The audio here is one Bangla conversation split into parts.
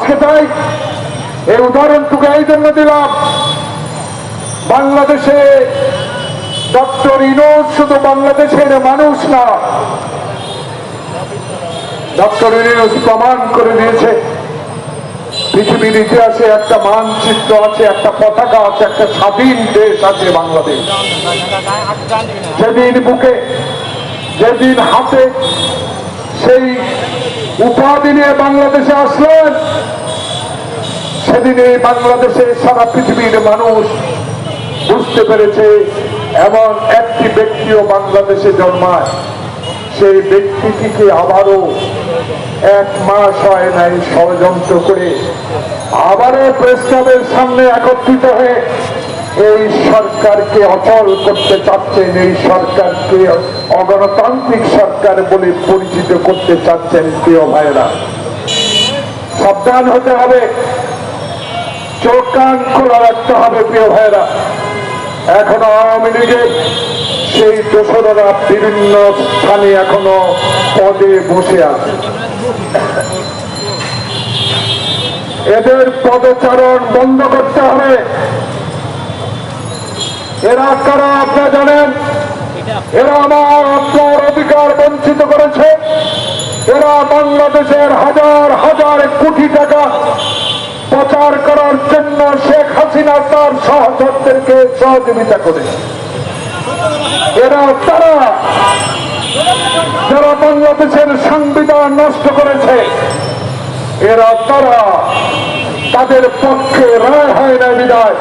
আজকে তাই এই উদাহরণটুকু এই জন্য দিলাম, বাংলাদেশে ডক্টর ইউনূস শুধু বাংলাদেশের মানুষ না, ডক্টর ইউনূস প্রমাণ করে দিয়েছে পৃথিবীর ইতিহাসে একটা মানচিত্র আছে, একটা পতাকা আছে, একটা স্বাধীন দেশ আছে বাংলাদেশ। যেদিন বুকে, যেদিন হাতে সেই উপাধি নিয়ে বাংলাদেশে আসলেন, সেদিনে বাংলাদেশে সারা পৃথিবীর মানুষ বুঝতে পেরেছে এমন একটি ব্যক্তিও বাংলাদেশে জন্মায়, সেই ব্যক্তিটিকে আবারও 1 মাস হয় নাই ষড়যন্ত্র করে আবারও প্রেস ক্লাবের সামনে একত্রিত হয়ে এই সরকারকে অচল করতে চাচ্ছেন, এই সরকারকে অগণতান্ত্রিক সরকার বলে পরিচিত করতে চাচ্ছেন। প্রিয় ভাইরা, সাবধান হতে হবে, চোখ কান খোলা রাখতে হবে। প্রিয় ভাইরা, এখনো আওয়ামী লীগের সেই দোসররা বিভিন্ন স্থানে এখনো পদে বসে আছে। এদের পদচারণ বন্ধ করতে হবে। এরা কারা আপনারা জানেন? এরা আমার আপনার অধিকার বঞ্চিত করেছে। এরা বাংলাদেশের হাজার হাজার কোটি টাকা প্রচার করার জন্য শেখ হাসিনা তার সহচরদেরকে সহযোগিতা করে। এরা তারা যারা বাংলাদেশের সংবিধান নষ্ট করেছে, এরা তারা তাদের পক্ষে রায় হয় না বিদায়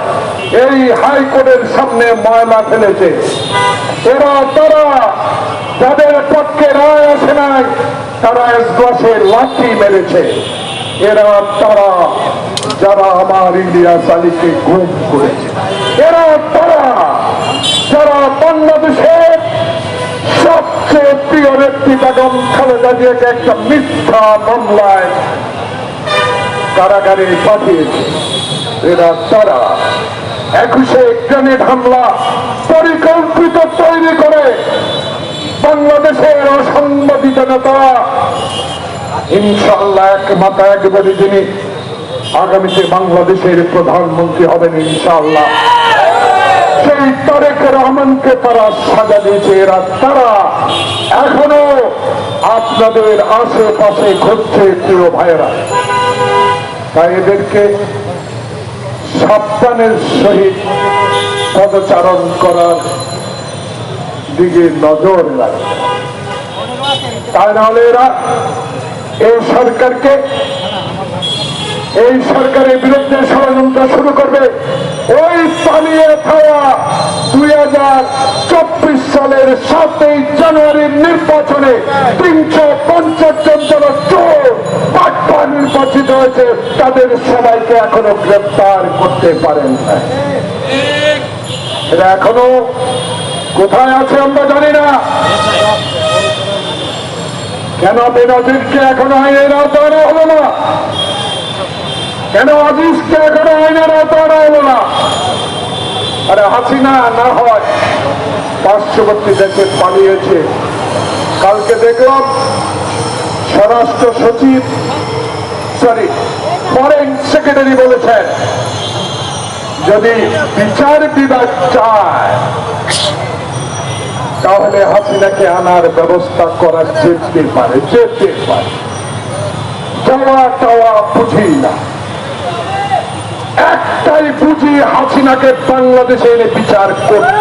এই হাইকোর্টের সামনে ময়লা ফেলেছে। এরা তারা যাদের পক্ষে রায় আসে নাই, তারা এসে লাঠি মেরেছে। এরা তারা যারা আমার ইলিয়াস আলীকে গুম করেছে। এরা তারা যারা বাংলাদেশের সবচেয়ে প্রিয় ব্যক্তি বেগম খালেদা জিয়াকে একটা মিথ্যা মামলায় কারাগারে পাঠিয়েছে। এরা তারা 21শে গ্রেনেড হামলা পরিকল্পিত তৈরি করে বাংলাদেশের অসাংবাদিক নেতা ইনশাআল্লাহ এক মাথা একবারে যিনি আগামীতে বাংলাদেশের প্রধানমন্ত্রী হবেন ইনশাআল্লাহ, সেই তারেক রহমানকে তারা সাজা দিয়েছে। এরা তারা এখনো আপনাদের আশেপাশে ঘটছে। প্রিয় ভাইয়েরা, তাই এদেরকে সাবধানের সহিত পদচারণ করার দিকে নজর রাখে, তাই নাহলে এরা এই সরকারের বিরুদ্ধে ষড়যন্ত্র শুরু করবে। ওই পালিয়ে থাকা 2024 সালের 7ই জানুয়ারির নির্বাচনে 350 জন যারা চোর বাটপার নির্বাচিত হয়েছে, তাদের সবাইকে এখনো গ্রেফতার করতে পারেন না। এরা এখনো কোথায় আছে আমরা জানি না। কেন বেনজিরকে এখনো আইনের আওতায় আনা হলো না? কেন আজিজকে এখনো আইনের আওতায় আনা হলো না? আরে হাসিনা না হয় পার্শ্ববর্তী দেশে পালিয়েছে। কালকে দেখলাম স্বরাষ্ট্র সচিব ফরেন সেক্রেটারি বলেছেন, যদি বিচার বিভাগ চায় তাহলে হাসিনাকে আনার ব্যবস্থা করা যেতে পারে। যাওয়া টাওয়া বুঝি না, একটাই বুঝি, হাসিনাকে বাংলাদেশে এনে বিচার করতে